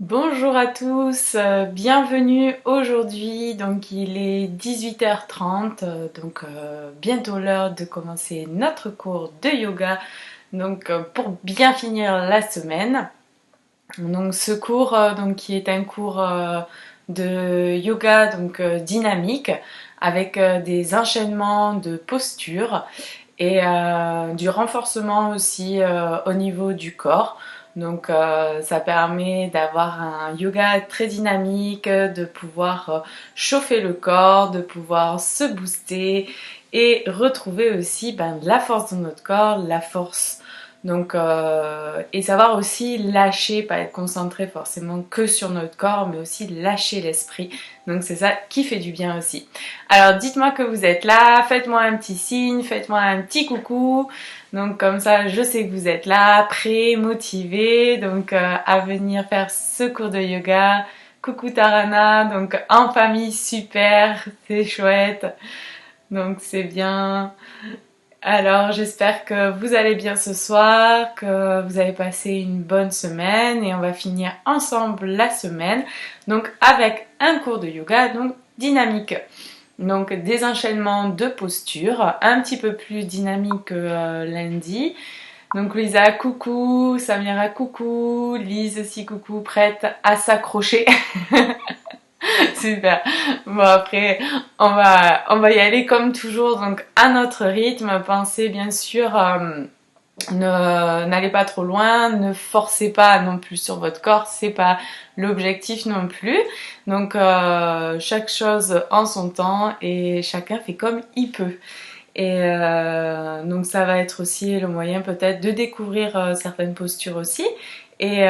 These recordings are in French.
Bonjour à tous, bienvenue aujourd'hui. Donc il est 18h30, bientôt l'heure de commencer notre cours de yoga. Pour bien finir la semaine. Donc ce cours qui est un cours de yoga dynamique avec des enchaînements de postures et du renforcement aussi au niveau du corps. Ça permet d'avoir un yoga très dynamique, de pouvoir chauffer le corps, de pouvoir se booster et retrouver aussi la force de notre corps, la force et savoir aussi lâcher, pas être concentré forcément que sur notre corps, mais aussi lâcher l'esprit. Donc c'est ça qui fait du bien aussi. Alors dites-moi que vous êtes là, faites-moi un petit signe, faites-moi un petit coucou. Donc comme ça, je sais que vous êtes là, prêts, motivés, à venir faire ce cours de yoga. Coucou Tarana, donc en famille, super, c'est chouette. Donc c'est bien. Alors j'espère que vous allez bien ce soir, que vous avez passé une bonne semaine et on va finir ensemble la semaine avec un cours de yoga dynamique. Donc des enchaînements de postures, un petit peu plus dynamique que lundi. Donc Louisa, coucou, Samira, coucou, Lise aussi, coucou, prête à s'accrocher. Super. Bon après, on va y aller comme toujours, donc à notre rythme. Pensez bien sûr, n'allez pas trop loin, ne forcez pas non plus sur votre corps, c'est pas l'objectif non plus. Chaque chose en son temps et chacun fait comme il peut. Et donc ça va être aussi le moyen peut-être de découvrir certaines postures aussi. Et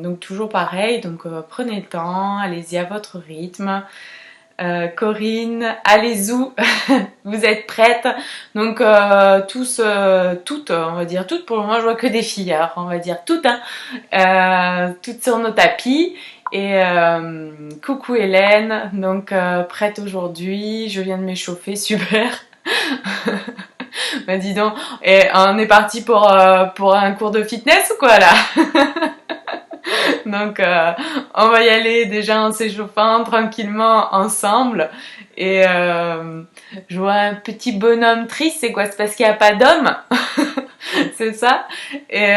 donc toujours pareil, prenez le temps, allez-y à votre rythme. Corinne, allez-y, vous êtes prêtes. Toutes, on va dire toutes, pour le moment je vois que des filles, alors on va dire toutes, hein, toutes sur nos tapis. Et coucou Hélène, prête aujourd'hui, je viens de m'échauffer, super. Bah dis donc, et on est parti pour un cours de fitness ou quoi là? Donc on va y aller déjà en s'échauffant tranquillement ensemble. Et je vois un petit bonhomme triste, c'est quoi? C'est parce qu'il n'y a pas d'homme? C'est ça? Et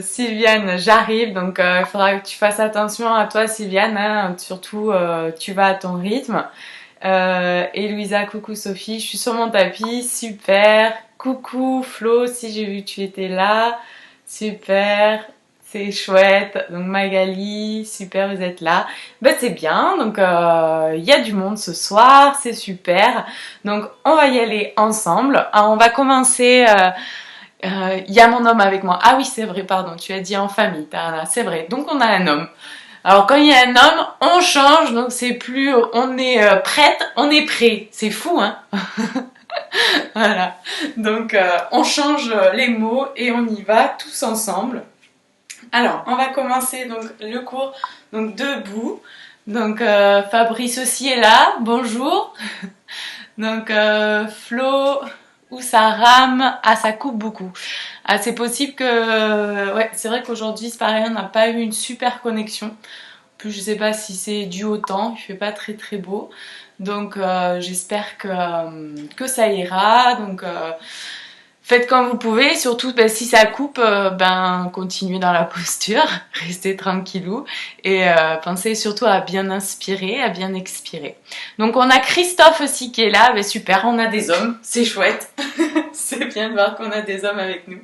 Sylviane, j'arrive, il faudra que tu fasses attention à toi Sylviane, hein, surtout tu vas à ton rythme. Et Louisa, coucou Sophie, je suis sur mon tapis, super. Coucou Flo, si j'ai vu que tu étais là, super, c'est chouette. Donc Magali, super, vous êtes là. Ben c'est bien, il y a du monde ce soir, c'est super. Donc on va y aller ensemble. Alors, on va commencer. Il y a mon homme avec moi. Ah oui, c'est vrai, pardon, tu as dit en famille, Tara, c'est vrai. Donc on a un homme. Alors quand il y a un homme, on change, donc c'est plus on est prête, on est prêt. C'est fou, hein? Voilà. On change les mots et on y va tous ensemble. Alors, on va commencer le cours debout. Fabrice aussi est là. Bonjour. Flo ou ça rame, ah ça coupe beaucoup. Ah c'est possible que ouais, c'est vrai qu'aujourd'hui c'est pareil, on n'a pas eu une super connexion. Plus je sais pas si c'est dû au temps, il fait pas très très beau. J'espère que ça ira. Faites comme vous pouvez, surtout si ça coupe, continuez dans la posture, restez tranquillou et pensez surtout à bien inspirer, à bien expirer. Donc on a Christophe aussi qui est là, super, on a des hommes, c'est chouette, c'est bien de voir qu'on a des hommes avec nous.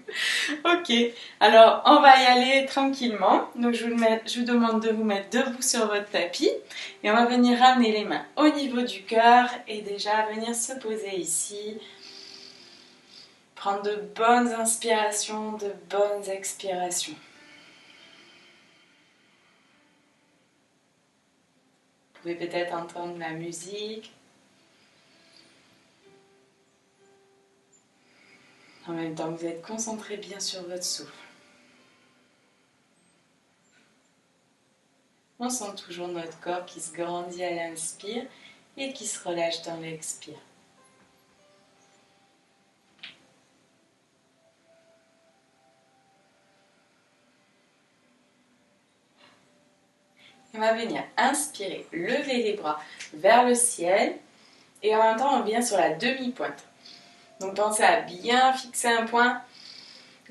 Ok, alors on va y aller tranquillement. Donc je vous demande de vous mettre debout sur votre tapis et on va venir ramener les mains au niveau du cœur et déjà venir se poser ici. Prendre de bonnes inspirations, de bonnes expirations. Vous pouvez peut-être entendre la musique. En même temps, vous êtes concentré bien sur votre souffle. On sent toujours notre corps qui se grandit à l'inspire et qui se relâche dans l'expire. On va venir inspirer, lever les bras vers le ciel et en même temps on vient sur la demi-pointe. Donc pensez à bien fixer un point,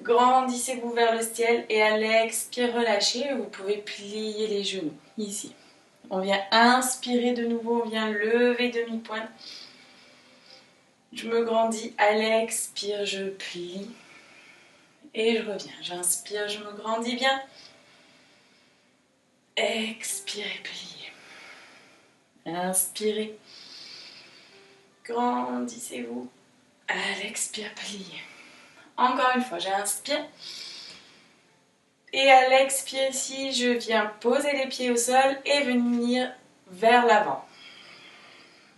grandissez-vous vers le ciel et à l'expire, relâchez. Vous pouvez plier les genoux ici. On vient inspirer de nouveau, on vient lever demi-pointe. Je me grandis, à l'expire, je plie et je reviens. J'inspire, je me grandis bien. Expirez, pliez. Inspirez. Grandissez-vous. À l'expire, pliez. Encore une fois, j'inspire. Et à l'expire ici, je viens poser les pieds au sol et venir vers l'avant.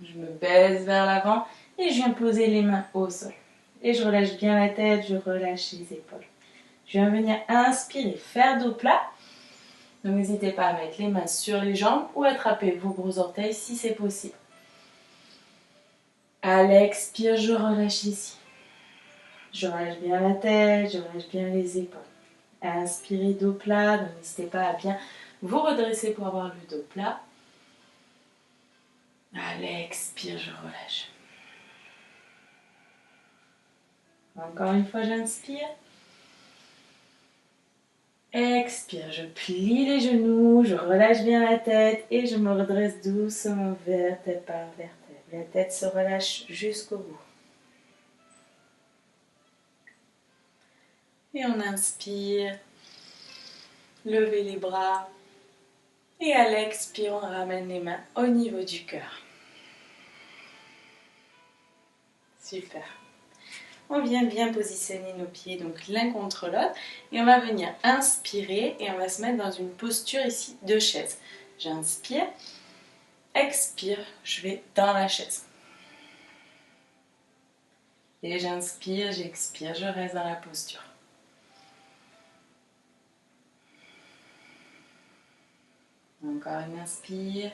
Je me baisse vers l'avant et je viens poser les mains au sol. Et je relâche bien la tête, je relâche les épaules. Je viens venir inspirer, faire dos plat. Donc n'hésitez pas à mettre les mains sur les jambes ou attraper vos gros orteils si c'est possible. À l'expire, je relâche ici. Je relâche bien la tête, je relâche bien les épaules. Inspirez dos plat, donc n'hésitez pas à bien vous redresser pour avoir le dos plat. À l'expire, je relâche. Encore une fois, j'inspire. Expire, je plie les genoux, je relâche bien la tête et je me redresse doucement vertèbre par vertèbre. La tête se relâche jusqu'au bout. Et on inspire, levez les bras et à l'expire, on ramène les mains au niveau du cœur. Super. On vient bien positionner nos pieds donc l'un contre l'autre et on va venir inspirer et on va se mettre dans une posture ici de chaise. J'inspire, expire, je vais dans la chaise. Et j'inspire, j'expire, je reste dans la posture. Encore une inspire.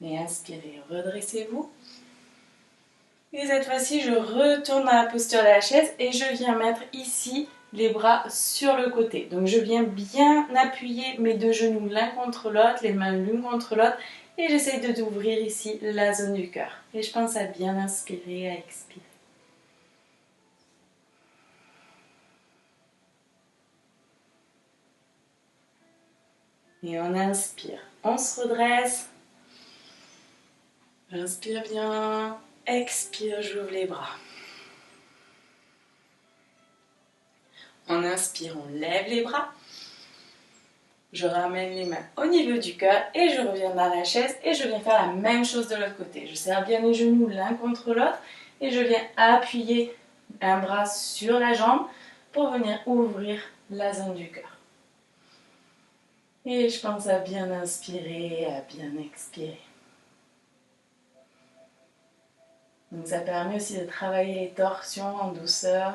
Et inspirez, redressez-vous. Et cette fois-ci, je retourne dans la posture de la chaise et je viens mettre ici les bras sur le côté. Donc je viens bien appuyer mes deux genoux l'un contre l'autre, les mains l'une contre l'autre. Et j'essaie d'ouvrir ici la zone du cœur. Et je pense à bien inspirer, à expirer. Et on inspire, on se redresse. J'inspire bien, expire, j'ouvre les bras. On inspire, on lève les bras. Je ramène les mains au niveau du cœur et je reviens dans la chaise et je viens faire la même chose de l'autre côté. Je serre bien les genoux l'un contre l'autre et je viens appuyer un bras sur la jambe pour venir ouvrir la zone du cœur. Et je pense à bien inspirer, à bien expirer. Donc ça permet aussi de travailler les torsions en douceur.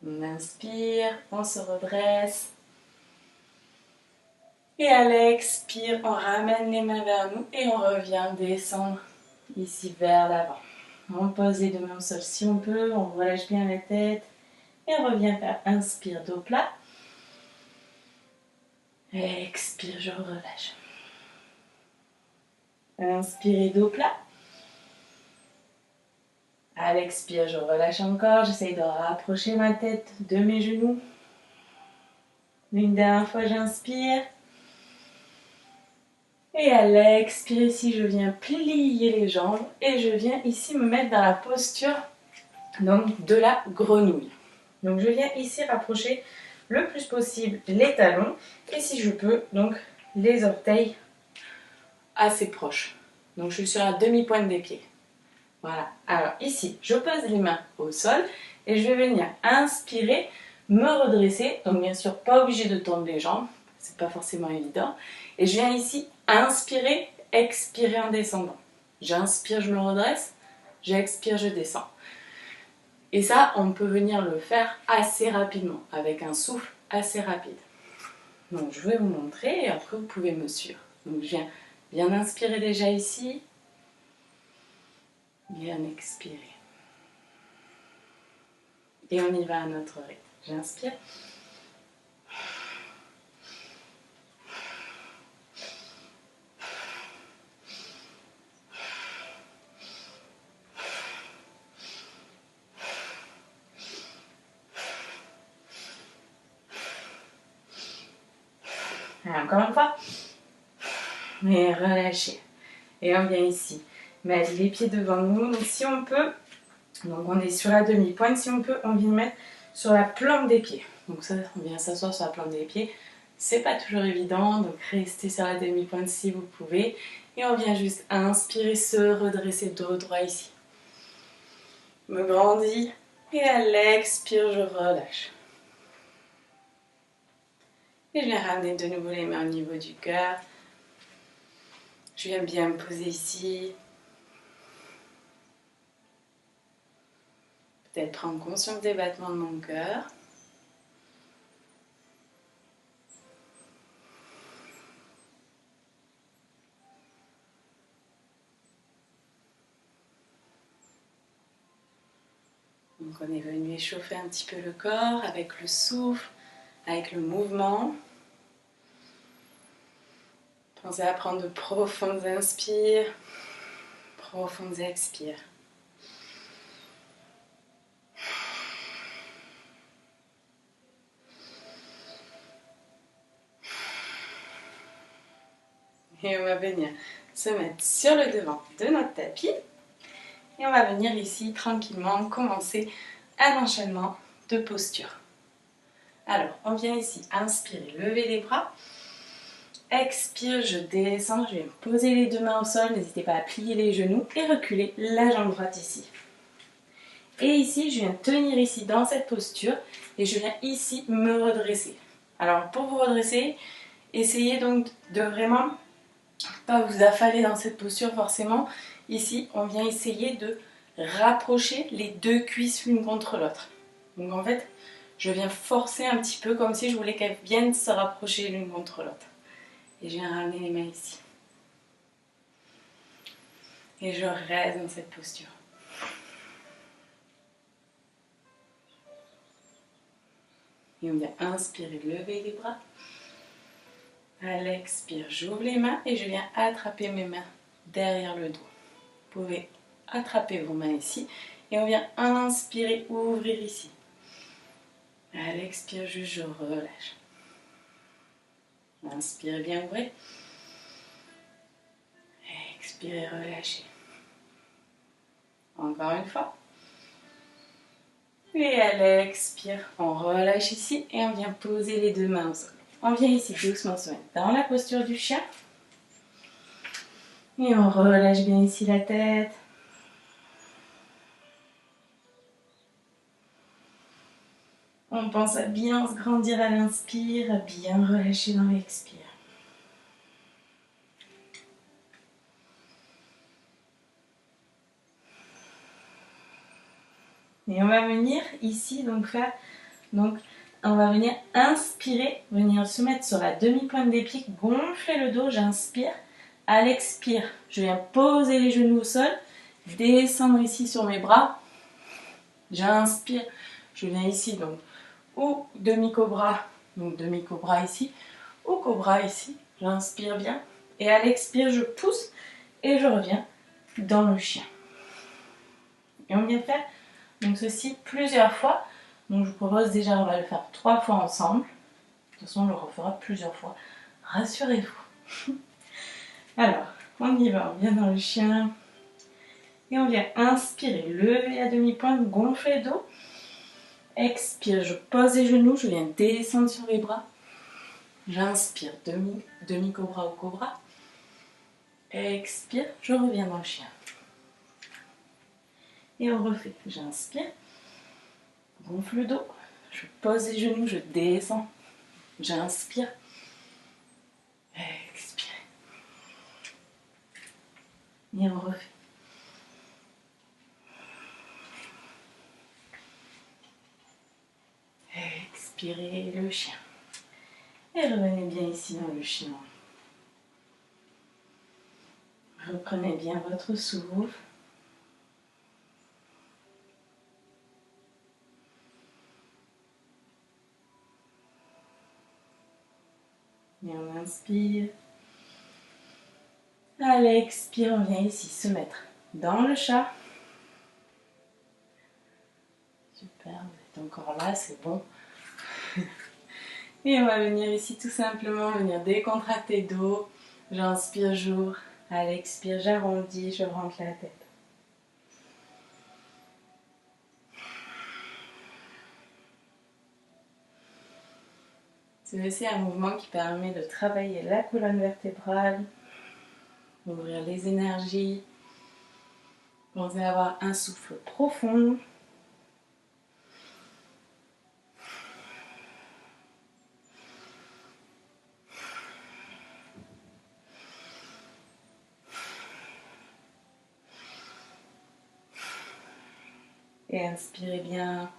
On inspire, on se redresse. Et à l'expire, on ramène les mains vers nous et on revient descendre ici vers l'avant. On pose les deux mains au sol si on peut, on relâche bien la tête. Et on revient faire inspire, dos plat. Expire, je relâche. Inspirez, dos plat. À l'expire, je relâche encore. J'essaye de rapprocher ma tête de mes genoux. Une dernière fois, j'inspire. Et à l'expire, ici, je viens plier les jambes. Et je viens ici me mettre dans la posture donc, de la grenouille. Donc, je viens ici rapprocher le plus possible les talons. Et si je peux, donc, les orteils assez proches. Donc, je suis sur la demi-pointe des pieds. Voilà, alors ici, je pose les mains au sol et je vais venir inspirer, me redresser. Donc bien sûr, pas obligé de tendre les jambes, c'est pas forcément évident. Et je viens ici inspirer, expirer en descendant. J'inspire, je me redresse, j'expire, je descends. Et ça, on peut venir le faire assez rapidement, avec un souffle assez rapide. Donc je vais vous montrer et après vous pouvez me suivre. Donc je viens bien inspirer déjà ici. Bien expirer. Et on y va à notre rythme. J'inspire. Et encore une fois. Et relâchez. Et on vient ici mettre les pieds devant nous. Donc si on peut, donc on est sur la demi-pointe. Si on peut, on vient mettre sur la plante des pieds. Donc ça, on vient s'asseoir sur la plante des pieds. C'est pas toujours évident, donc restez sur la demi-pointe si vous pouvez. Et on vient juste inspirer, se redresser dos droit ici. Me grandis. Et à l'expire, je relâche. Et je viens ramener de nouveau les mains au niveau du cœur. Je viens bien me poser ici. Peut-être prendre conscience des battements de mon cœur. Donc on est venu échauffer un petit peu le corps avec le souffle, avec le mouvement. Pensez à prendre de profondes inspires, profondes expires. Et on va venir se mettre sur le devant de notre tapis. Et on va venir ici tranquillement commencer un enchaînement de postures. Alors, on vient ici inspirer, lever les bras. Expire, je descends, je vais me poser les deux mains au sol. N'hésitez pas à plier les genoux et reculer la jambe droite ici. Et ici, je viens tenir ici dans cette posture et je viens ici me redresser. Alors, pour vous redresser, essayez donc de vraiment pas vous affaler dans cette posture forcément. Ici, on vient essayer de rapprocher les deux cuisses l'une contre l'autre. Donc en fait, je viens forcer un petit peu comme si je voulais qu'elles viennent se rapprocher l'une contre l'autre. Et je viens ramener les mains ici. Et je reste dans cette posture. Et on vient inspirer, lever les bras. À l'expire, j'ouvre les mains et je viens attraper mes mains derrière le dos. Vous pouvez attraper vos mains ici. Et on vient inspirer, ouvrir ici. À l'expire, juste je relâche. Inspirez bien, ouvrez. Expirez, relâchez. Encore une fois. Et à l'expire, on relâche ici et on vient poser les deux mains au sol. On vient ici doucement se mettre dans la posture du chien. Et on relâche bien ici la tête. On pense à bien se grandir à l'inspire, à bien relâcher dans l'expire. Et on va venir ici donc faire, on va venir inspirer, venir se mettre sur la demi-pointe des pieds, gonfler le dos, j'inspire. À l'expire, je viens poser les genoux au sol, descendre ici sur mes bras. J'inspire, je viens ici donc ou demi-cobra, donc demi-cobra ici, ou cobra ici. J'inspire bien. Et à l'expire, je pousse et je reviens dans le chien. Et on vient faire donc ceci plusieurs fois. Donc je vous propose déjà, on va le faire 3 fois ensemble. De toute façon, on le refera plusieurs fois. Rassurez-vous. Alors, on y va, on vient dans le chien. Et on vient inspirer, lever la demi-pointe, gonfler le dos. Expire, je pose les genoux, je viens descendre sur les bras. J'inspire, demi-cobra ou cobra. Expire, je reviens dans le chien. Et on refait. J'inspire, gonfle le dos, je pose les genoux, je descends. J'inspire. Expire. Et on refait. Expirez le chien. Et revenez bien ici dans le chien. Reprenez bien votre souffle. Et on inspire. À l'expire, on vient ici se mettre dans le chat. Super, vous êtes encore là, c'est bon. Et on va venir ici tout simplement venir décontracter dos. J'inspire, j'ouvre. À l'expire, j'arrondis, je rentre la tête. C'est aussi un mouvement qui permet de travailler la colonne vertébrale, ouvrir les énergies. Vous allez avoir un souffle profond. Et inspirez bien.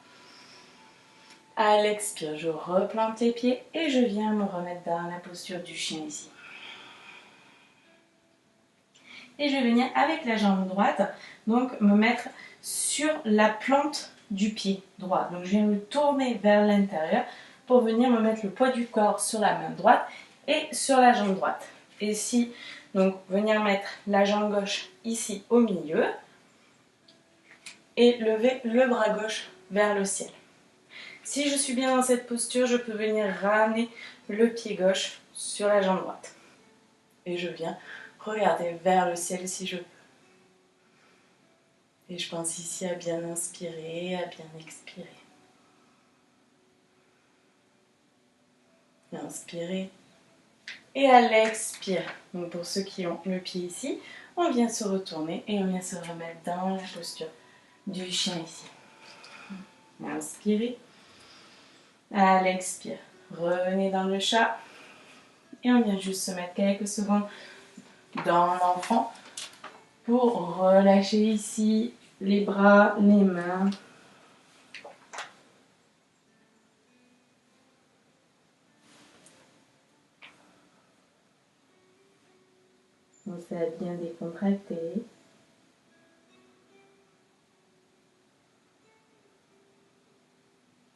À l'expire, je replante les pieds et je viens me remettre dans la posture du chien ici. Et je vais venir avec la jambe droite, donc me mettre sur la plante du pied droit. Donc je viens me tourner vers l'intérieur pour venir me mettre le poids du corps sur la main droite et sur la jambe droite. Et ici, donc venir mettre la jambe gauche ici au milieu et lever le bras gauche vers le ciel. Si je suis bien dans cette posture, je peux venir ramener le pied gauche sur la jambe droite. Et je viens regarder vers le ciel si je peux. Et je pense ici à bien inspirer, à bien expirer. Inspirer. Et à l'expire. Donc pour ceux qui ont le pied ici, on vient se retourner et on vient se remettre dans la posture du chien ici. Inspirez. À l'expire, revenez dans le chat et on vient juste se mettre quelques secondes dans l'enfant pour relâcher ici les bras, les mains. Pensez à bien décontracter.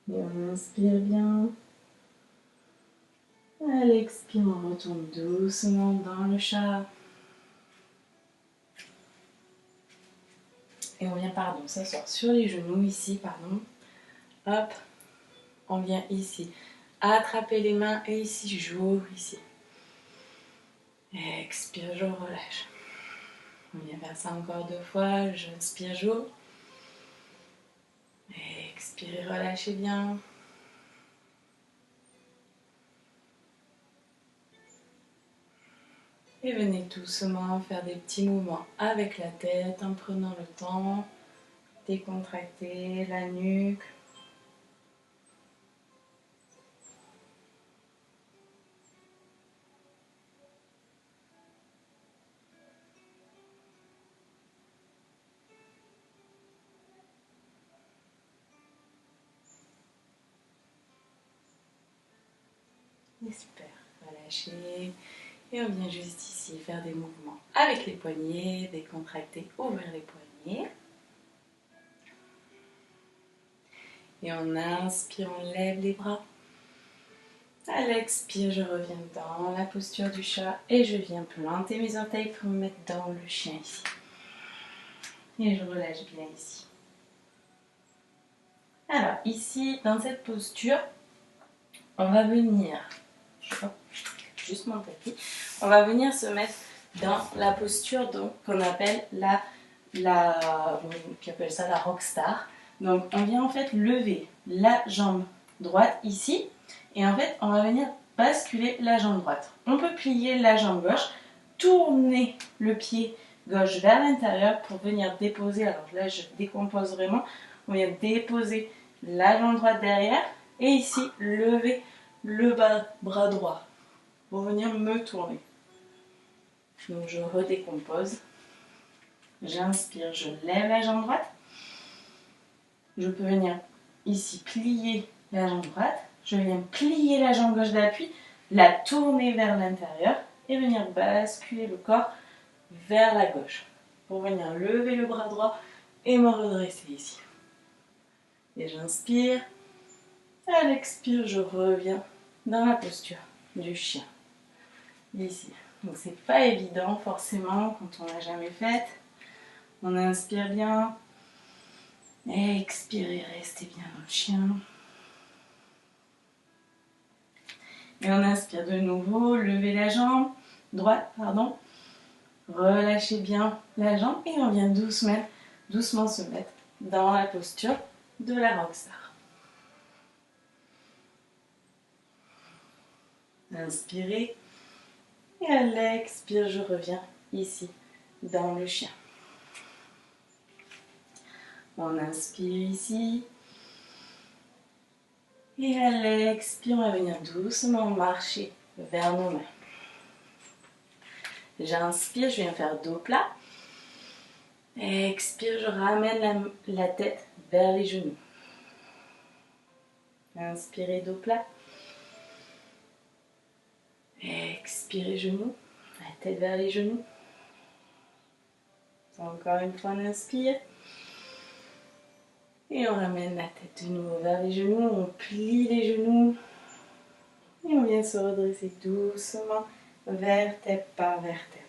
Et on inspire bien. À l'expire, on retourne doucement dans le chat. Et on vient, s'asseoir sur les genoux ici, Hop, on vient ici attraper les mains et ici, j'ouvre ici. Expire, je relâche. On vient faire ça encore 2 fois. J'inspire, j'ouvre. Expirez, relâchez bien. Et venez doucement faire des petits mouvements avec la tête en prenant le temps. Décontracter la nuque. Et super, relâchez. Et on vient juste ici faire des mouvements avec les poignets, décontracter, ouvrir les poignets. Et on inspire, on lève les bras. À l'expire, je reviens dans la posture du chat et je viens planter mes orteils pour me mettre dans le chien ici. Et je relâche bien ici. Alors ici, dans cette posture, on va venir, juste mon tapis, on va venir se mettre dans la posture qu'on appelle qui appelle ça la rockstar. Donc on vient en fait lever la jambe droite ici et en fait on va venir basculer la jambe droite. On peut plier la jambe gauche, tourner le pied gauche vers l'intérieur pour venir déposer, alors là je décompose vraiment, on vient déposer la jambe droite derrière et ici lever le bras droit pour venir me tourner. Donc je redécompose. J'inspire, je lève la jambe droite. Je peux venir ici plier la jambe droite. Je viens plier la jambe gauche d'appui, la tourner vers l'intérieur et venir basculer le corps vers la gauche pour venir lever le bras droit et me redresser ici. Et j'inspire. À l'expire, je reviens dans la posture du chien. ici. Donc c'est pas évident forcément quand on l'a jamais fait. On inspire bien. Expirez, restez bien dans le chien. Et on inspire de nouveau, levez la jambe, droite, pardon. Relâchez bien la jambe et on vient doucement se mettre dans la posture de la rockstar. Inspirez et à l'expire, je reviens ici dans le chien. On inspire ici. Et à l'expire, on va venir doucement marcher vers nos mains. J'inspire, je viens faire dos plat. Expire, je ramène la tête vers les genoux. Inspirez, dos plat. Expirez, genoux. La tête vers les genoux. Encore une fois, on inspire. Et on ramène la tête de nouveau vers les genoux. On plie les genoux. Et on vient se redresser doucement, vertèbre par vertèbre.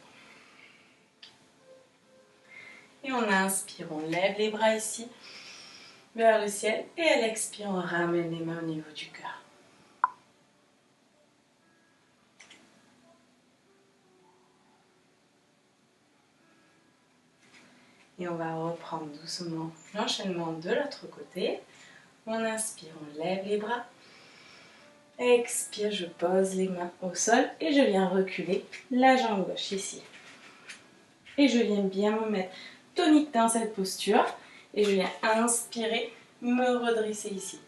Et on inspire, on lève les bras ici, vers le ciel. Et à l'expire, on ramène les mains au niveau du cœur. Et on va reprendre doucement l'enchaînement de l'autre côté. On inspire, on lève les bras. Expire, je pose les mains au sol et je viens reculer la jambe gauche ici. Et je viens bien me mettre tonique dans cette posture. Et je viens inspirer, me redresser ici.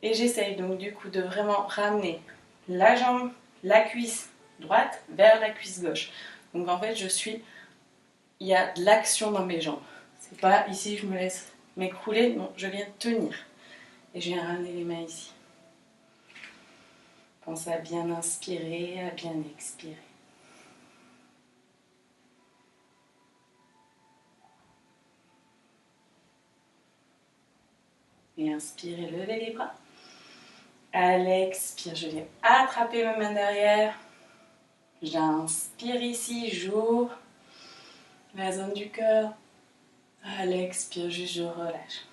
Et j'essaye donc du coup de vraiment ramener la jambe, la cuisse droite vers la cuisse gauche. Donc en fait, il y a de l'action dans mes jambes. C'est pas ici je me laisse m'écrouler, non, je viens tenir. Et je viens ramener les mains ici. Pensez à bien inspirer, à bien expirer. Et inspirez, levez les bras. À l'expire, je viens attraper mes mains derrière. J'inspire ici, j'ouvre la zone du cœur. À l'expire, juste je relâche.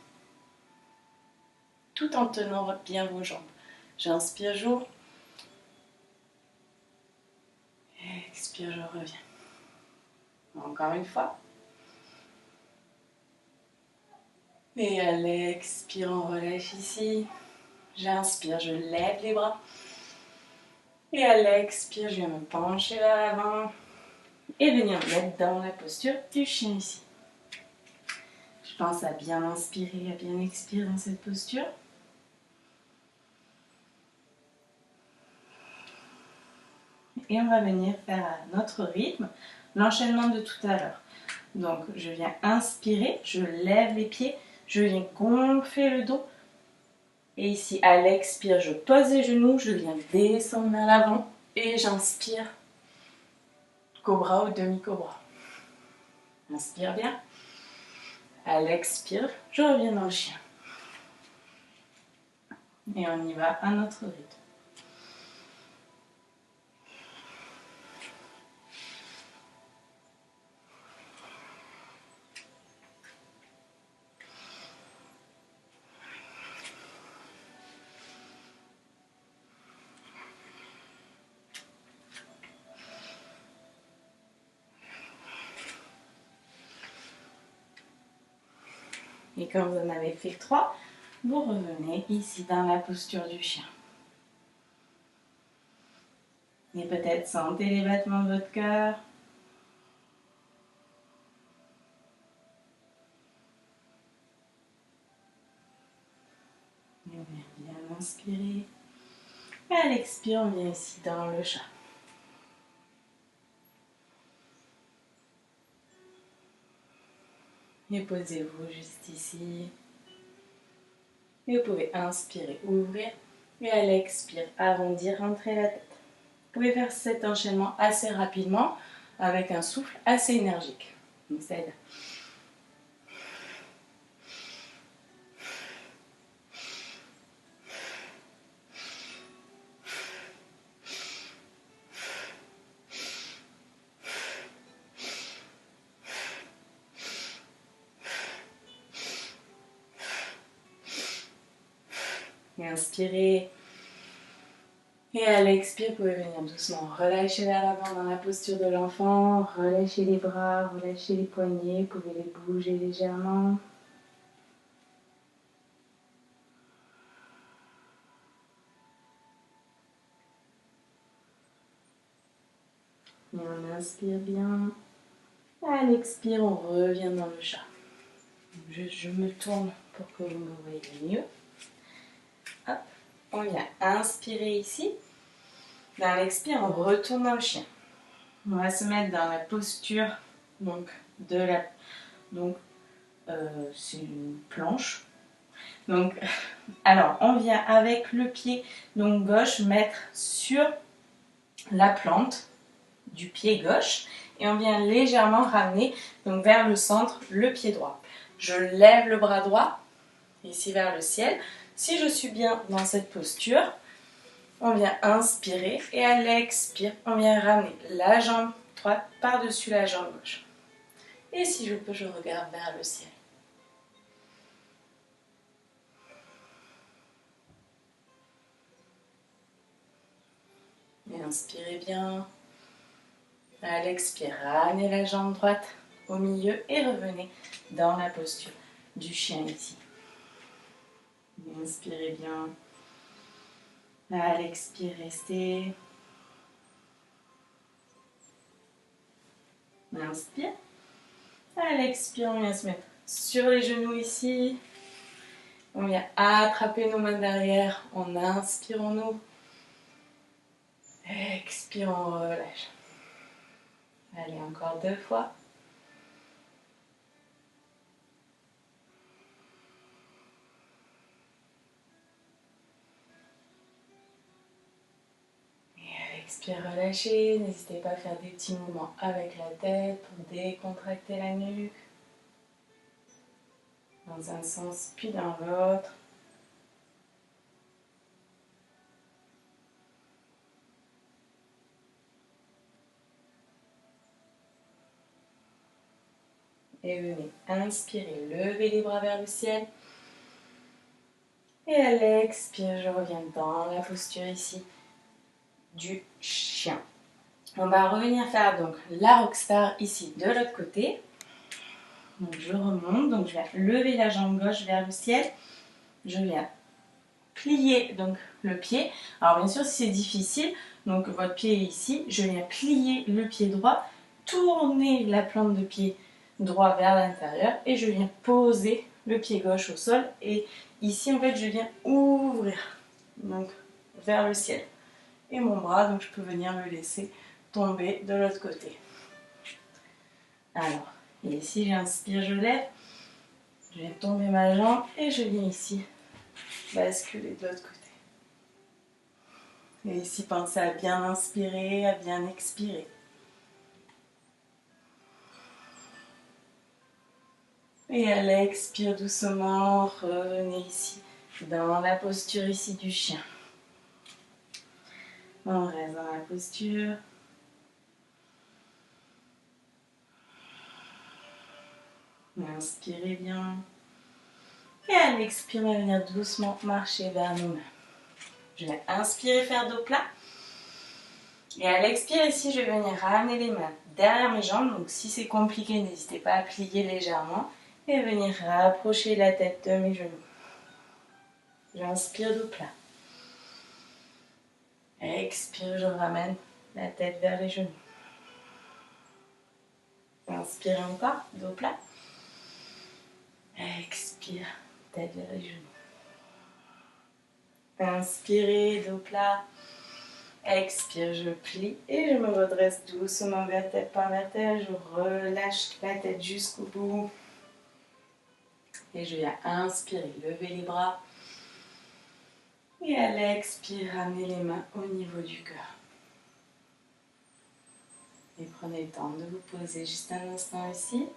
Tout en tenant bien vos jambes. J'inspire, j'ouvre. Expire, je reviens. Encore une fois. Et à l'expire, on relâche ici. J'inspire, je lève les bras. Et à l'expire, je viens me pencher vers l'avant. Et venir me mettre dans la posture du chien ici. Je pense à bien inspirer, à bien expirer dans cette posture. Et on va venir faire à notre rythme l'enchaînement de tout à l'heure. Donc je viens inspirer, je lève les pieds, je viens gonfler le dos. Et ici à l'expire, je pose les genoux, je viens descendre vers l'avant et j'inspire cobra ou demi-cobra. Inspire bien. À l'expire, je reviens dans le chien. Et on y va à notre rythme. Et quand vous en avez fait 3, vous revenez ici dans la posture du chien. Et peut-être sentez les battements de votre cœur. Et on vient bien inspirer. Et à l'expire, on vient ici dans le chat. Et posez-vous juste ici. Et vous pouvez inspirer, ouvrir. Et à l'expire, arrondir, rentrer la tête. Vous pouvez faire cet enchaînement assez rapidement avec un souffle assez énergique. Donc ça aide. Inspirez. Et à l'expire, vous pouvez venir doucement relâcher vers l'avant dans la posture de l'enfant. Relâchez les bras, relâchez les poignets. Vous pouvez les bouger légèrement. Et on inspire bien. À l'expire, on revient dans le chat. Je me tourne pour que vous me voyez mieux. Hop, on vient inspirer ici. Dans l'expire, on retourne dans le chien. On va se mettre dans la posture c'est une planche. Donc, alors, on vient avec le pied gauche mettre sur la plante du pied gauche et on vient légèrement ramener vers le centre le pied droit. Je lève le bras droit ici vers le ciel. Si je suis bien dans cette posture, on vient inspirer et à l'expire, on vient ramener la jambe droite par-dessus la jambe gauche. Et si je peux, je regarde vers le ciel. Et inspirez bien. À l'expire, ramenez la jambe droite au milieu et revenez dans la posture du chien ici. Inspirez bien. À l'expire, restez. Inspire. À l'expire, on vient se mettre sur les genoux ici. On vient attraper nos mains derrière. On inspire, on ouvre. Expire, on relâche. Allez, encore 2 fois. Expire, relâchez. N'hésitez pas à faire des petits mouvements avec la tête pour décontracter la nuque. Dans un sens puis dans l'autre. Et venez inspirer, levez les bras vers le ciel. Et à l'expire, je reviens dans la posture ici du chien. On va revenir faire la rockstar ici de l'autre côté. Donc je remonte, je viens lever la jambe gauche vers le ciel. Je viens plier le pied. Alors bien sûr, si c'est difficile, votre pied est ici, je viens plier le pied droit, tourner la plante de pied droit vers l'intérieur et je viens poser le pied gauche au sol. Et ici, en fait, je viens ouvrir vers le ciel. Et mon bras, je peux venir le laisser tomber de l'autre côté. Alors, et ici, j'inspire, je lève. Je viens tomber ma jambe et je viens ici basculer de l'autre côté. Et ici, pensez à bien inspirer, à bien expirer. Et à l'expire doucement, revenez ici, dans la posture ici du chien. On reste dans la posture. Inspirez bien. Et à l'expire, on va venir doucement marcher vers nos mains. Je vais inspirer, faire dos plat. Et à l'expire, ici, je vais venir ramener les mains derrière mes jambes. Donc si c'est compliqué, n'hésitez pas à plier légèrement. Et venir rapprocher la tête de mes genoux. J'inspire dos plat. Expire, je ramène la tête vers les genoux. Inspire encore, dos plat. Expire, tête vers les genoux. Inspirez, dos plat. Expire, je plie et je me redresse doucement vertèbre par vertèbre. Je relâche la tête jusqu'au bout. Et je viens inspirer, lever les bras. Et à l'expire, ramenez les mains au niveau du cœur. Et prenez le temps de vous poser juste un instant ici.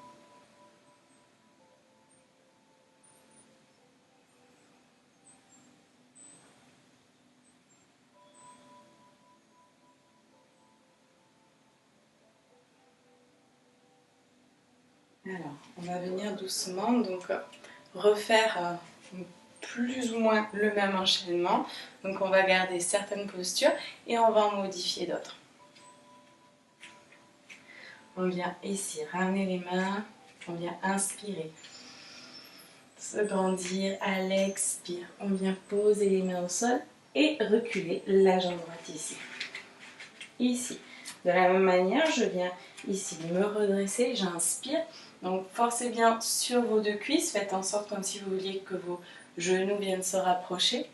Alors, on va venir doucement refaire plus ou moins le même enchaînement. Donc on va garder certaines postures et on va en modifier d'autres. On vient ici ramener les mains, on vient inspirer, se grandir, à l'expire, on vient poser les mains au sol et reculer la jambe droite ici. Ici, de la même manière, je viens ici me redresser, j'inspire. Donc forcez bien sur vos deux cuisses, faites en sorte comme si vous vouliez que vos genoux viennent se rapprocher.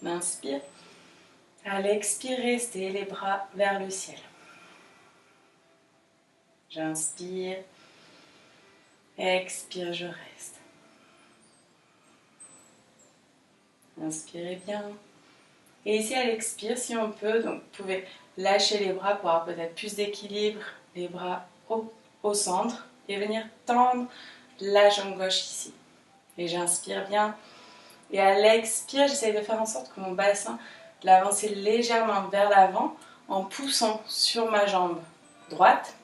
On inspire. À l'expire, restez les bras vers le ciel. J'inspire. Expire, je reste. Inspirez bien. Et ici, à l'expire, si on peut, donc vous pouvez lâcher les bras pour avoir peut-être plus d'équilibre, les bras au centre, et venir tendre la jambe gauche ici. Et j'inspire bien. Et à l'expire, j'essaie de faire en sorte que mon bassin l'avance légèrement vers l'avant en poussant sur ma jambe droite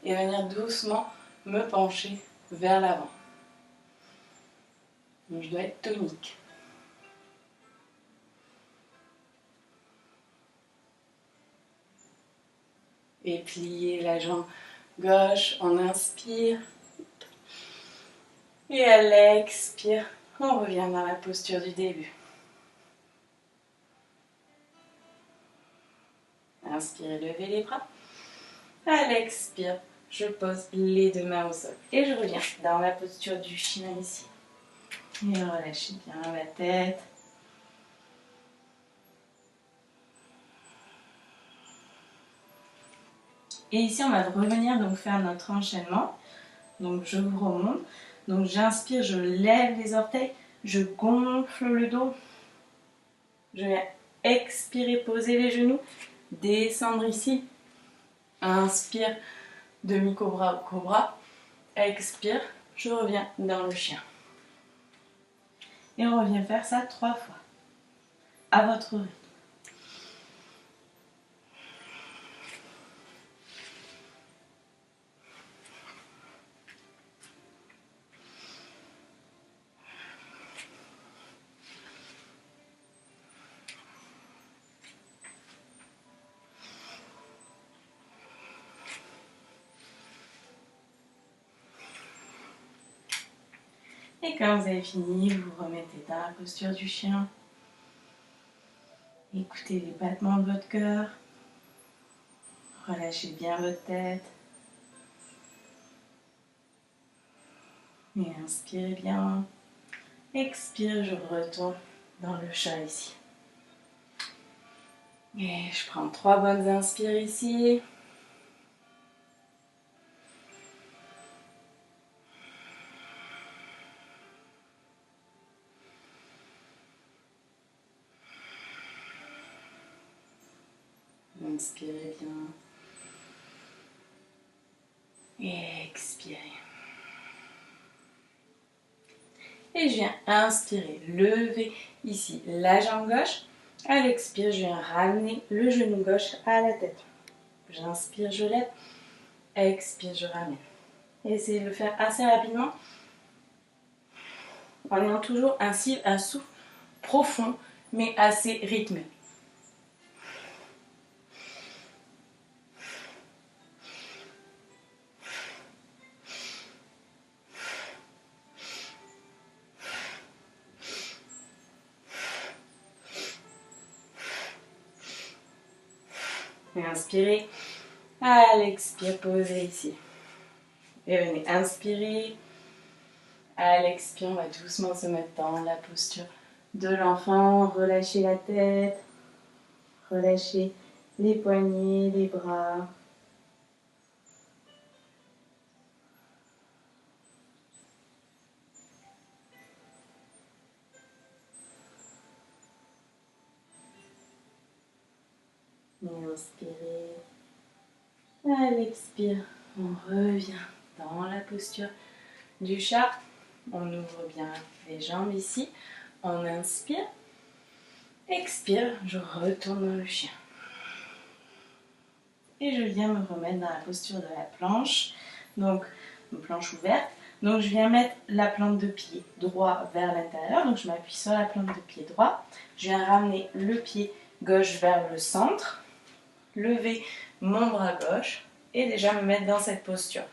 et venir doucement me pencher vers l'avant. Donc je dois être tonique. Et plier la jambe gauche, on inspire. Et à l'expire, on revient dans la posture du début. Inspirez, levez les bras. À l'expire, je pose les deux mains au sol. Et je reviens dans la posture du chien ici. Et relâchez bien la tête. Et ici, on va revenir donc faire notre enchaînement. Donc, je vous remonte. Donc, j'inspire, je lève les orteils, je gonfle le dos. Je viens expirer, poser les genoux, descendre ici. Inspire, demi-cobra ou cobra. Expire, je reviens dans le chien. Et on revient faire ça 3 fois, à votre rythme. Et quand vous avez fini, vous vous remettez dans la posture du chien. Écoutez les battements de votre cœur. Relâchez bien votre tête. Et inspirez bien. Expire, je retourne dans le chat ici. Et je prends 3 bonnes inspires ici. Inspirez bien. Et expirez. Et je viens inspirer, lever ici la jambe gauche. À l'expire, je viens ramener le genou gauche à la tête. J'inspire, je lève. Expire, je ramène. Et essayez de le faire assez rapidement en ayant toujours un souffle profond mais assez rythmé. Et inspirez. À l'expire, posez ici. Et venez inspirer. À l'expire, on va doucement se mettre dans la posture de l'enfant. Relâchez la tête. Relâchez les poignets, les bras. Et inspirez. À l'expire, on revient dans la posture du chat. On ouvre bien les jambes ici. On inspire. Expire, je retourne dans le chien. Et je viens me remettre dans la posture de la planche. Donc, une planche ouverte. Donc je viens mettre la plante de pied droit vers l'intérieur. Donc je m'appuie sur la plante de pied droit. Je viens ramener le pied gauche vers le centre. Lever mon bras gauche et déjà me mettre dans cette posture.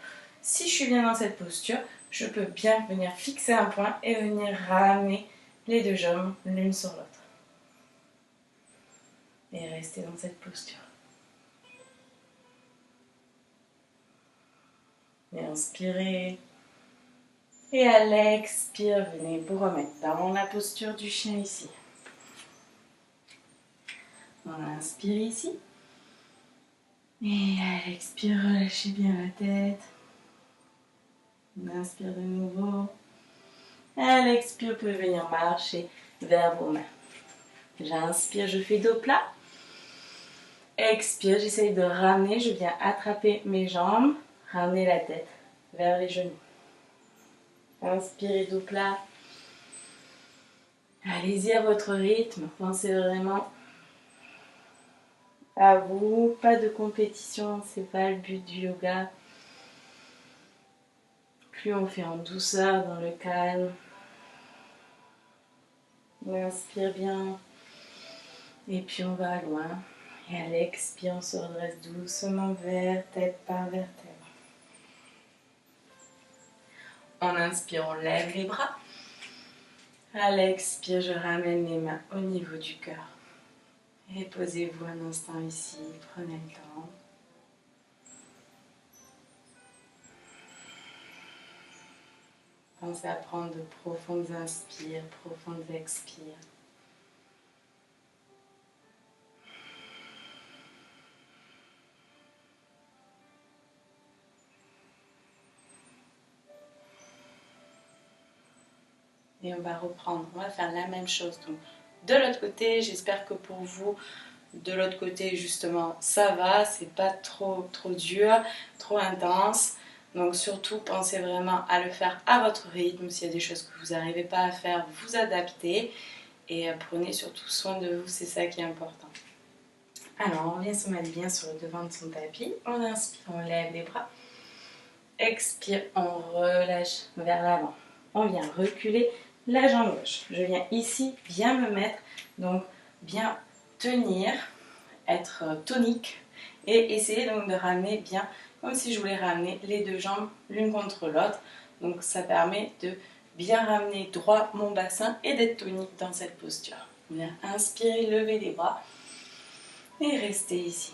Si je suis bien dans cette posture, je peux bien venir fixer un point et venir ramener les deux jambes l'une sur l'autre. Et rester dans cette posture. Et inspirez. Et à l'expire, venez vous remettre dans la posture du chien ici. On inspire ici. Et à l'expire, relâchez bien la tête. On inspire de nouveau. À l'expire, vous pouvez venir marcher vers vos mains. J'inspire, je fais dos plat. Expire, j'essaye de ramener, je viens attraper mes jambes, ramener la tête vers les genoux. Inspirez dos plat. Allez-y à votre rythme, pensez vraiment à vous, pas de compétition, c'est pas le but du yoga. Plus on fait en douceur, dans le calme. On inspire bien et puis on va loin. Et à l'expire, on se redresse doucement vertèbre par vertèbre. En inspire, on lève les bras. À l'expire, je ramène les mains au niveau du cœur. Et posez-vous un instant ici, prenez le temps. Pensez à prendre de profondes inspires, profondes expires. Et on va reprendre, on va faire la même chose. Donc, de l'autre côté, j'espère que pour vous, de l'autre côté justement, ça va, c'est pas trop dur, trop intense. Donc surtout, pensez vraiment à le faire à votre rythme. S'il y a des choses que vous n'arrivez pas à faire, vous adaptez. Et prenez surtout soin de vous, c'est ça qui est important. Alors, on vient se mettre bien sur le devant de son tapis. On inspire, on lève les bras. Expire, on relâche vers l'avant. On vient reculer la jambe gauche. Je viens ici bien me mettre, donc bien tenir, être tonique et essayer donc de ramener bien, comme si je voulais ramener les deux jambes l'une contre l'autre. Donc ça permet de bien ramener droit mon bassin et d'être tonique dans cette posture. On vient inspirer, lever les bras et rester ici.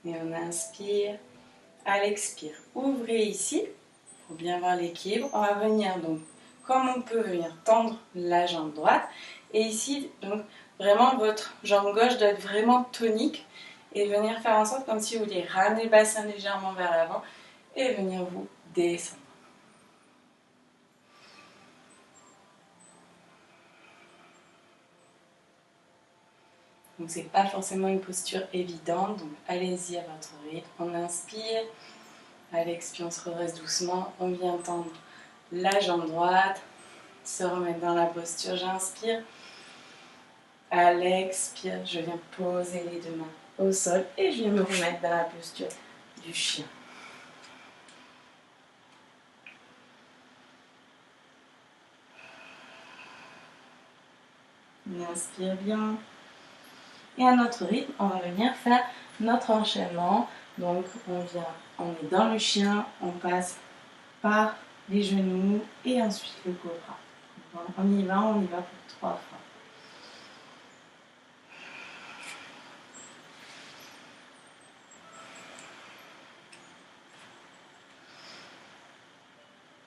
Et on inspire, à l'expire, ouvrez ici pour bien voir l'équilibre. On va venir donc, comme on peut venir tendre la jambe droite. Et ici, donc vraiment votre jambe gauche doit être vraiment tonique et venir faire en sorte comme si vous vouliez ramener le bassin légèrement vers l'avant et venir vous descendre. Donc c'est pas forcément une posture évidente, donc allez-y à votre rythme. On inspire, à l'expire on se redresse doucement, on vient tendre la jambe droite, se remettre dans la posture, j'inspire. À l'expire, je viens poser les deux mains au sol et je viens me remettre dans la posture du chien. On inspire bien. Et à notre rythme, on va venir faire notre enchaînement. Donc on est dans le chien, on passe par les genoux et ensuite le cobra. On y va pour 3 fois.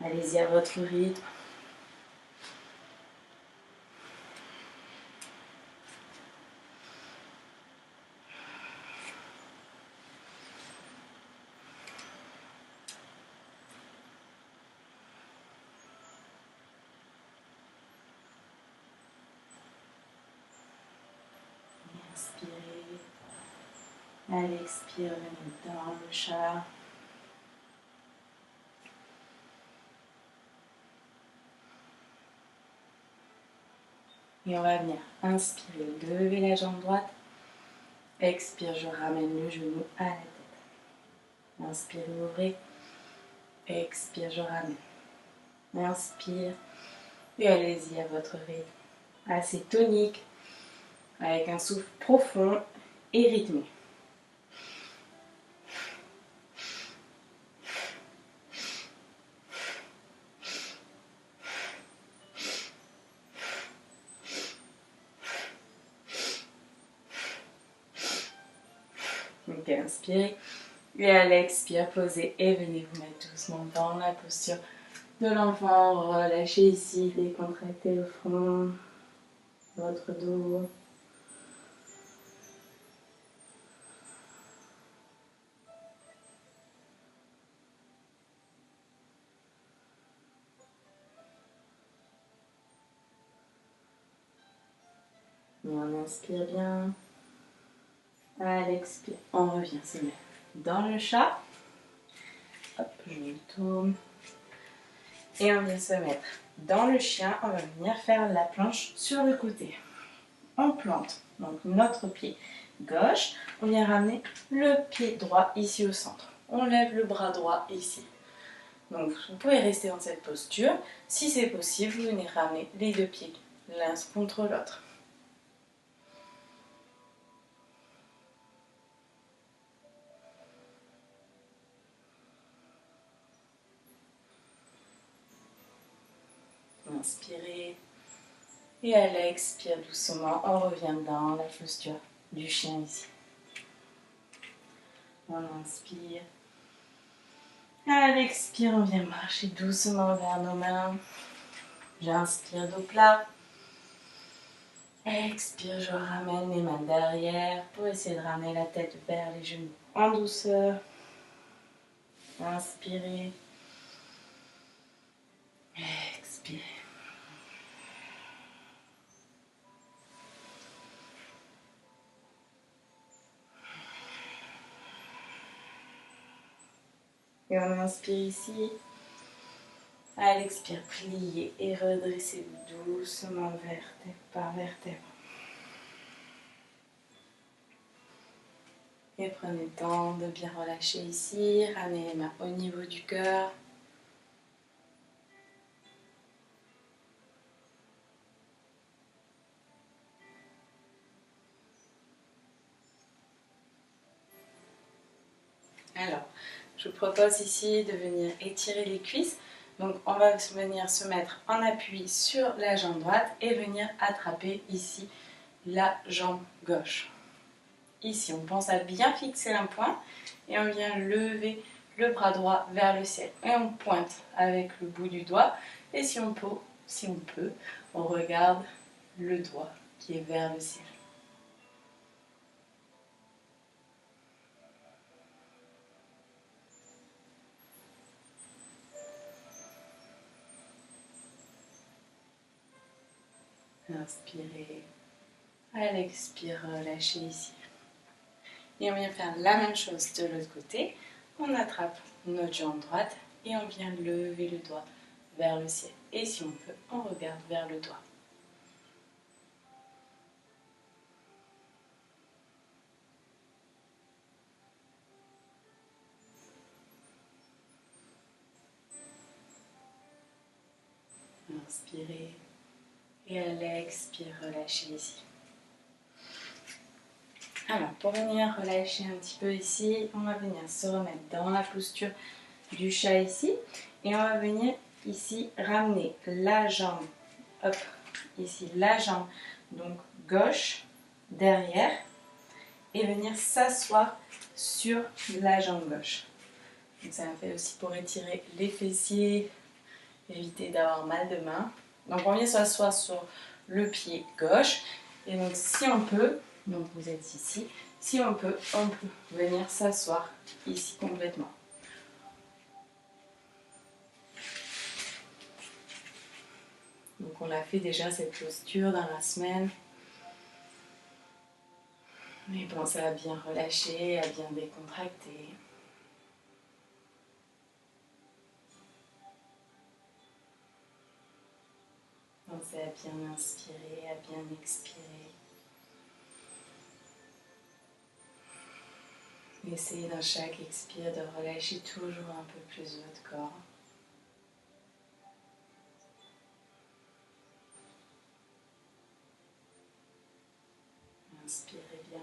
Allez-y à votre rythme. Inspirez. À l'expire, venez dans le chat. Et on va venir inspirer, lever la jambe droite. Expire, je ramène le genou à la tête. Inspire, ouvrez. Expire, je ramène. Inspire. Et allez-y à votre rythme. Assez tonique, avec un souffle profond et rythmé. Donc inspirez. Et à l'expire, posez et venez vous mettre doucement dans la posture de l'enfant. Relâchez ici, décontractez le front, votre dos. Et on inspire bien. À l'expire, on revient se mettre dans le chat. Hop, je me tourne. Et on vient se mettre dans le chien. On va venir faire la planche sur le côté. On plante donc notre pied gauche. On vient ramener le pied droit ici au centre. On lève le bras droit ici. Donc vous pouvez rester dans cette posture. Si c'est possible, vous venez ramener les deux pieds l'un contre l'autre. Inspirez. Et à l'expire doucement, on revient dans la posture du chien ici. On inspire. À l'expire, on vient marcher doucement vers nos mains. J'inspire dos plat. Expire, je ramène les mains derrière pour essayer de ramener la tête vers les genoux en douceur. Inspirez. Expirez. Et on inspire ici. À l'expire, pliez et redressez-vous doucement vertèbre par vertèbre. Et prenez le temps de bien relâcher ici. Ramenez les mains au niveau du cœur. Alors, je vous propose ici de venir étirer les cuisses. Donc, on va venir se mettre en appui sur la jambe droite et venir attraper ici la jambe gauche. Ici, on pense à bien fixer un point et on vient lever le bras droit vers le ciel. Et on pointe avec le bout du doigt. Et si on peut, on regarde le doigt qui est vers le ciel. Inspirez. À l'expire, relâchez ici. Et on vient faire la même chose de l'autre côté. On attrape notre jambe droite et on vient lever le doigt vers le ciel. Et si on peut, on regarde vers le doigt. Inspirez. Et à l'expire, relâchez ici. Alors, pour venir relâcher un petit peu ici, on va venir se remettre dans la posture du chat ici. Et on va venir ici ramener la jambe, hop, ici la jambe, donc gauche, derrière. Et venir s'asseoir sur la jambe gauche. Donc ça fait aussi pour étirer les fessiers, éviter d'avoir mal de main. Donc on vient s'asseoir sur le pied gauche. Et donc si on peut, donc vous êtes ici, si on peut venir s'asseoir ici complètement. Donc on a fait déjà cette posture dans la semaine. Mais pensez à bien relâcher, à bien décontracter. pensez à bien inspirer, à bien expirer. Essayez dans chaque expire de relâcher toujours un peu plus votre corps. Inspirez bien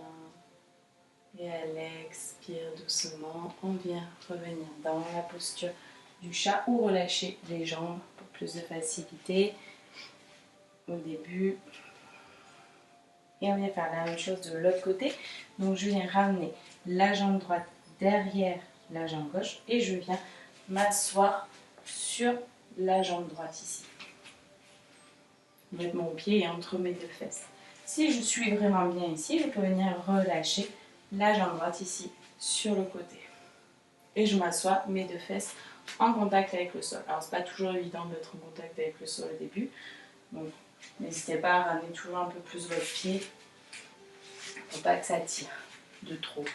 et à l'expire doucement, on vient revenir dans la posture du chat ou relâcher les jambes pour plus de facilité au début. Et on vient faire la même chose de l'autre côté. Donc je viens ramener la jambe droite derrière la jambe gauche et je viens m'asseoir sur la jambe droite ici. Mettre mon pied entre mes deux fesses. Si je suis vraiment bien ici, je peux venir relâcher la jambe droite ici sur le côté. Et je m'assois, mes deux fesses en contact avec le sol. Alors c'est pas toujours évident d'être en contact avec le sol au début. Donc n'hésitez pas à ramener toujours un peu plus votre pied pour pas que ça tire de trop.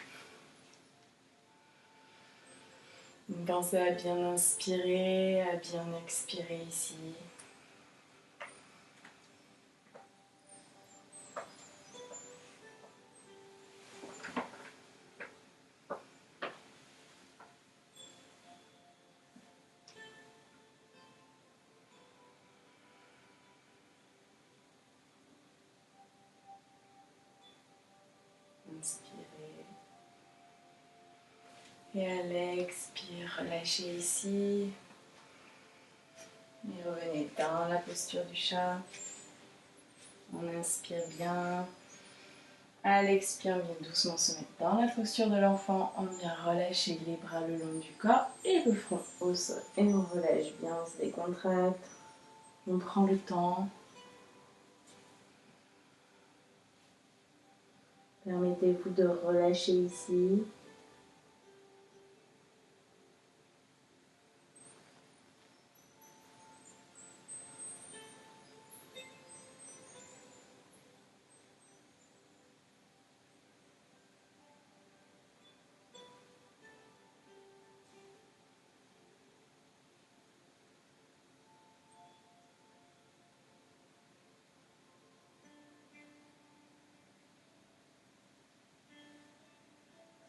Donc pensez à bien inspirer, à bien expirer ici. Inspirez. Et à l'expire, relâchez ici. Et revenez dans la posture du chat. On inspire bien. À l'expire, on vient doucement se mettre dans la posture de l'enfant. On vient relâcher les bras le long du corps et le front au sol. Et on relâche bien, on se décontracte. On prend le temps. Permettez-vous de relâcher ici.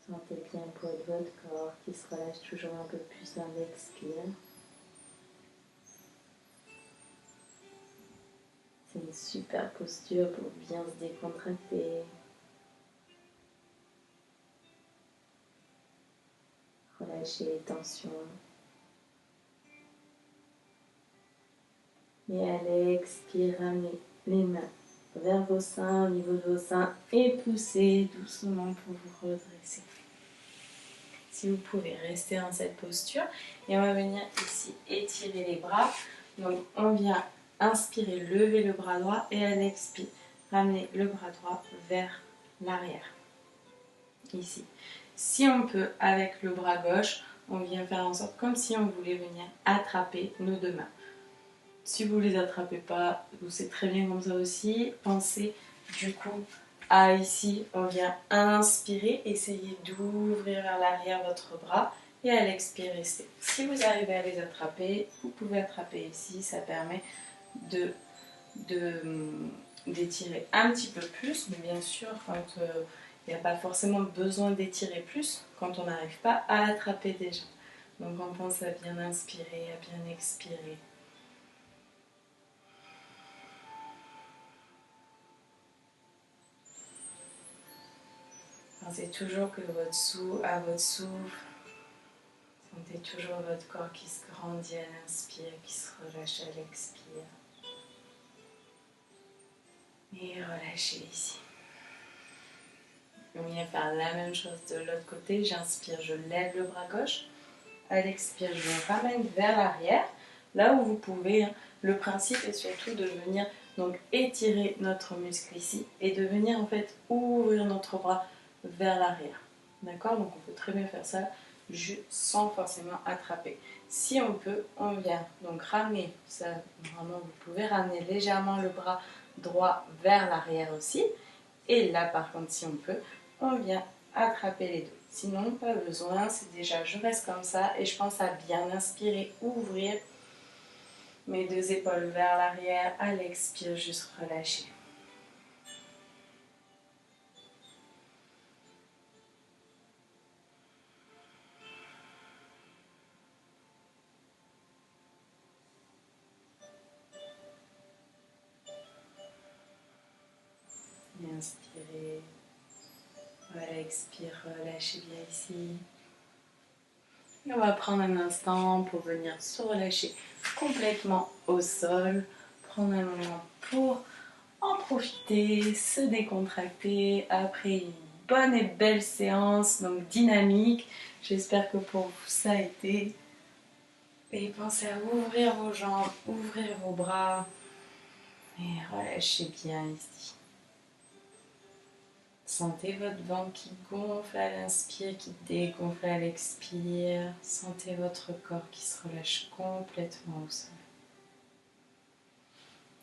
Sentez bien le poids de votre corps qui se relâche toujours un peu plus à l'expire. C'est une super posture pour bien se décontracter. Relâchez les tensions. Et à l'expire, ramenez les mains vers vos seins, au niveau de vos seins, et poussez doucement pour vous redresser. Si vous pouvez rester dans cette posture, et on va venir ici étirer les bras. Donc on vient inspirer, lever le bras droit, et à l'expire, ramener le bras droit vers l'arrière. Ici. Si on peut, avec le bras gauche, on vient faire en sorte comme si on voulait venir attraper nos deux mains. Si vous ne les attrapez pas, c'est très bien comme ça aussi. Pensez du coup à ici, on vient inspirer, essayez d'ouvrir vers l'arrière votre bras et à l'expire, restez. Si vous arrivez à les attraper, vous pouvez attraper ici, ça permet d'étirer un petit peu plus, mais bien sûr, quand il n'y a pas forcément besoin d'étirer plus, quand on n'arrive pas à attraper déjà. Donc on pense à bien inspirer, à bien expirer. Pensez toujours que à votre souffle, sentez toujours votre corps qui se grandit à l'inspire, qui se relâche à l'expire. Et relâchez ici. On vient faire la même chose de l'autre côté. J'inspire, je lève le bras gauche. À l'expire, je me ramène vers l'arrière, là où vous pouvez. Le principe est surtout de venir donc étirer notre muscle ici et de venir en fait ouvrir notre bras vers l'arrière. D'accord? Donc on peut très bien faire ça sans forcément attraper. Si on peut, on vient donc ramener ça. Normalement, vous pouvez ramener légèrement le bras droit vers l'arrière aussi. Et là, par contre, si on peut, on vient attraper les deux. Sinon, pas besoin, c'est déjà, je reste comme ça et je pense à bien inspirer, ouvrir Mes deux épaules vers l'arrière. À l'expire, juste relâcher. Et inspirez. Voilà, expire, relâchez bien ici. Et on va prendre un instant pour venir se relâcher complètement au sol. Prendre un moment pour en profiter, se décontracter après une bonne et belle séance, donc dynamique. J'espère que pour vous ça a été. Et pensez à ouvrir vos jambes, ouvrir vos bras et relâchez bien ici. Sentez votre ventre qui gonfle à l'inspire, qui dégonfle à l'expire. Sentez votre corps qui se relâche complètement au sol.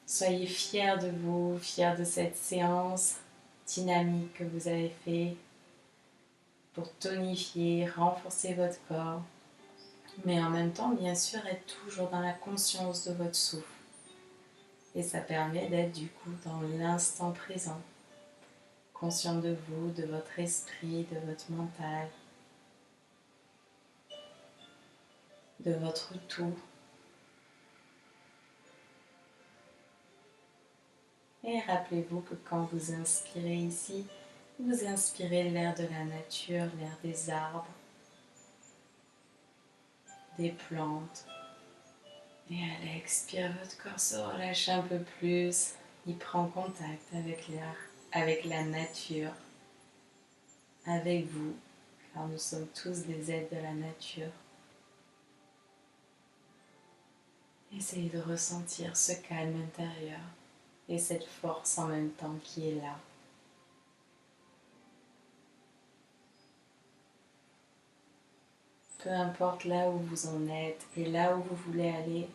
Soyez fiers de vous, fiers de cette séance dynamique que vous avez fait pour tonifier, renforcer votre corps. Mais en même temps, bien sûr, être toujours dans la conscience de votre souffle. Et ça permet d'être du coup dans l'instant présent. Conscient de vous, de votre esprit, de votre mental, de votre tout. Et rappelez-vous que quand vous inspirez ici, vous inspirez l'air de la nature, l'air des arbres, des plantes. Et à l'expire, votre corps se relâche un peu plus. Il prend contact avec l'air, avec la nature, avec vous, car nous sommes tous des êtres de la nature. Essayez de ressentir ce calme intérieur et cette force en même temps qui est là. Peu importe là où vous en êtes et là où vous voulez aller,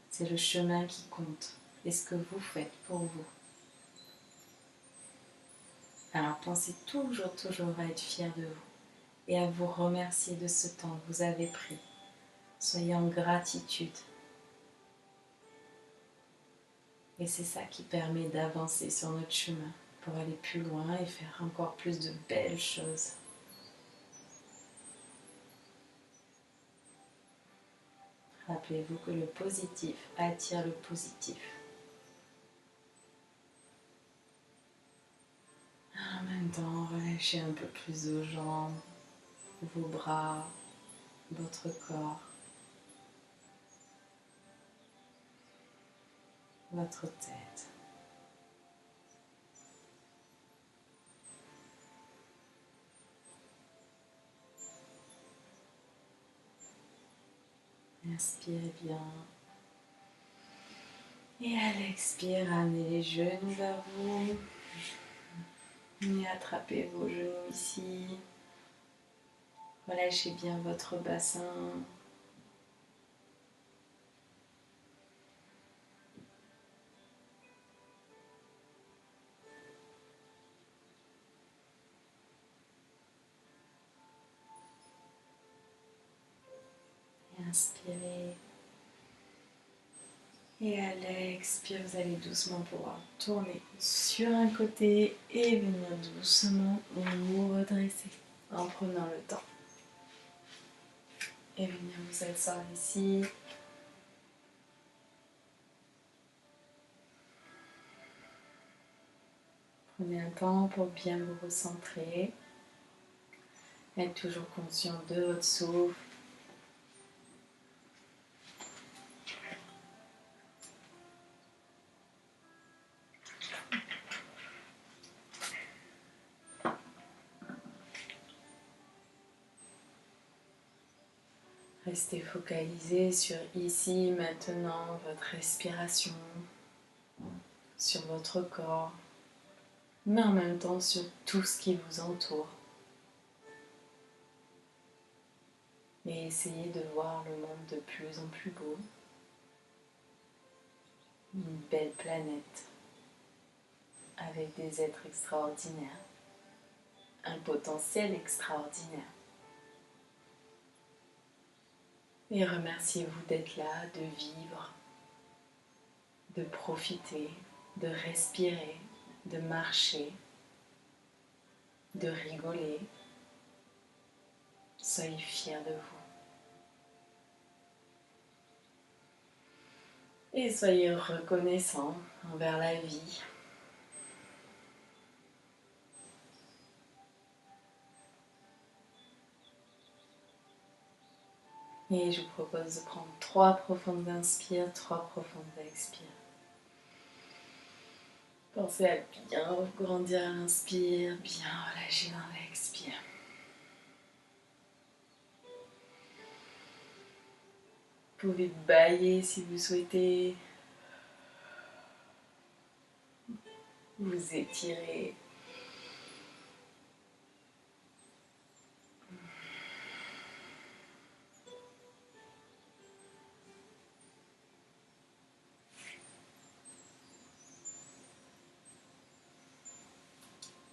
c'est le chemin qui compte et ce que vous faites pour vous. Alors pensez toujours à être fier de vous et à vous remercier de ce temps que vous avez pris. Soyez en gratitude. Et c'est ça qui permet d'avancer sur notre chemin pour aller plus loin et faire encore plus de belles choses. Rappelez-vous que le positif attire le positif. En même temps, relâchez un peu plus vos jambes, vos bras, votre corps, votre tête. Inspirez bien. Et à l'expire, ramenez les genoux vers vous. Et attrapez vos genoux ici. Relâchez bien votre bassin. Et inspirez. Et à l'expire, vous allez doucement pouvoir tourner sur un côté et venir doucement vous redresser en prenant le temps. Et venir vous asseoir ici. Prenez un temps pour bien vous recentrer. Être toujours conscient de votre souffle. Restez focalisé sur ici, maintenant, votre respiration, sur votre corps, mais en même temps sur tout ce qui vous entoure. Et essayez de voir le monde de plus en plus beau. Une belle planète avec des êtres extraordinaires, un potentiel extraordinaire. Et remerciez-vous d'être là, de vivre, de profiter, de respirer, de marcher, de rigoler. Soyez fiers de vous. Et soyez reconnaissants envers la vie. Et je vous propose de prendre 3 profondes inspires, 3 profondes expires. Pensez à bien grandir à l'inspire, bien relâcher dans l'expire. Vous pouvez bâiller si vous souhaitez. Vous étirer.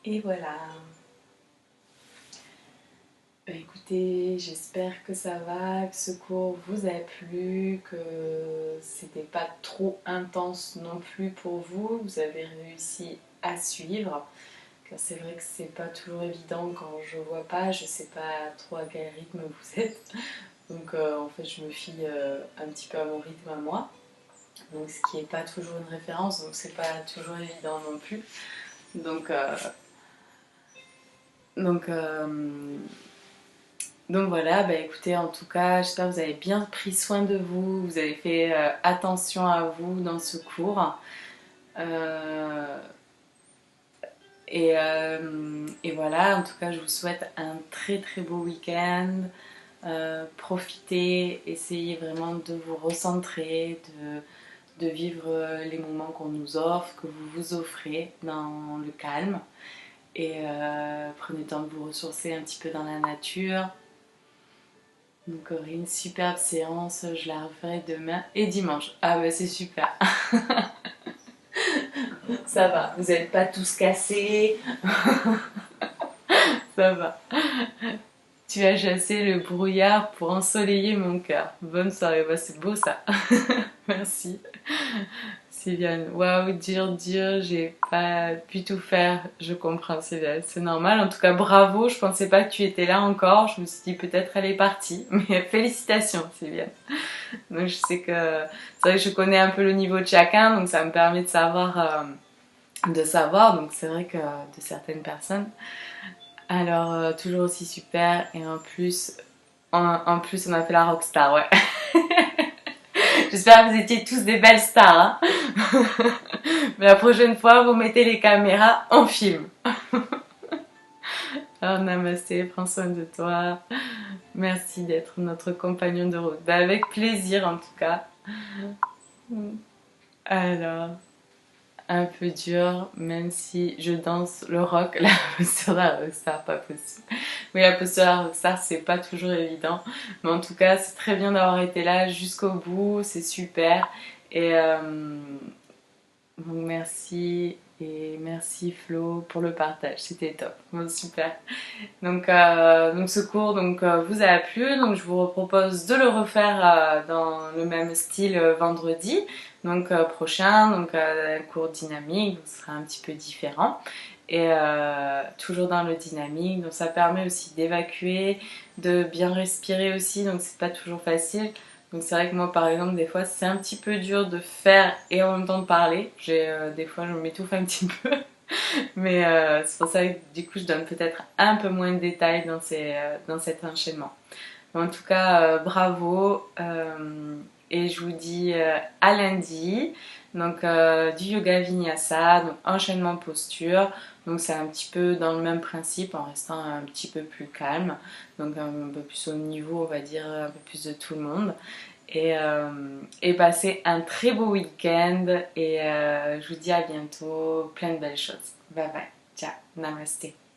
Et voilà. Écoutez, j'espère que ça va, que ce cours vous a plu, que c'était pas trop intense non plus pour vous. Vous avez réussi à suivre. Car c'est vrai que c'est pas toujours évident quand je vois pas, je sais pas trop à quel rythme vous êtes. Donc en fait je me fie un petit peu à mon rythme à moi. Donc ce qui est pas toujours une référence, donc c'est pas toujours évident non plus. Donc donc, euh, donc voilà, bah écoutez, en tout cas, j'espère que vous avez bien pris soin de vous, vous avez fait attention à vous dans ce cours. Euh, et voilà, en tout cas, je vous souhaite un très très beau week-end. Profitez, essayez vraiment de vous recentrer, de vivre les moments qu'on nous offre, que vous vous offrez dans le calme. Et prenez le temps de vous ressourcer un petit peu dans la nature. Donc une superbe séance, je la referai demain et dimanche. Ah bah c'est super. Ça va, vous n'êtes pas tous cassés. Ça va. Tu as chassé le brouillard pour ensoleiller mon cœur. Bonne soirée, bah, c'est beau ça. Merci. Sylviane, waouh, dur, j'ai pas pu tout faire. Je comprends, Sylviane, c'est normal. En tout cas, bravo. Je pensais pas que tu étais là encore. Je me suis dit peut-être elle est partie. Mais félicitations, Sylviane. Donc je sais que c'est vrai que je connais un peu le niveau de chacun, donc ça me permet de savoir. Donc c'est vrai que de certaines personnes. Alors toujours aussi super et en plus on a fait la rockstar, ouais. J'espère que vous étiez tous des belles stars, hein. Mais la prochaine fois, vous mettez les caméras en film. Alors, namasté, prends soin de toi. Merci d'être notre compagnon de route. Bah, avec plaisir, en tout cas. Alors, un peu dur, même si je danse le rock, la posture de la rockstar, pas possible. Oui, la posture de la rockstar, c'est pas toujours évident. Mais en tout cas, c'est très bien d'avoir été là jusqu'au bout, c'est super. Et donc merci et merci Flo pour le partage, c'était top, bon, super. Donc ce cours vous a plu, donc je vous propose de le refaire dans le même style vendredi prochain, un cours dynamique, donc ce sera un petit peu différent et toujours dans le dynamique, donc ça permet aussi d'évacuer, de bien respirer aussi, donc c'est pas toujours facile. Donc c'est vrai que moi par exemple des fois c'est un petit peu dur de faire et en même temps de parler. Des fois je m'étouffe un petit peu. Mais c'est pour ça que du coup je donne peut-être un peu moins de détails dans cet enchaînement. Mais en tout cas bravo et je vous dis à lundi. Donc du yoga vinyasa, donc enchaînement posture. Donc c'est un petit peu dans le même principe en restant un petit peu plus calme. Donc un peu plus au niveau on va dire un peu plus de tout le monde. Et passez un très beau week-end et je vous dis à bientôt, plein de belles choses. Bye bye, ciao, namaste.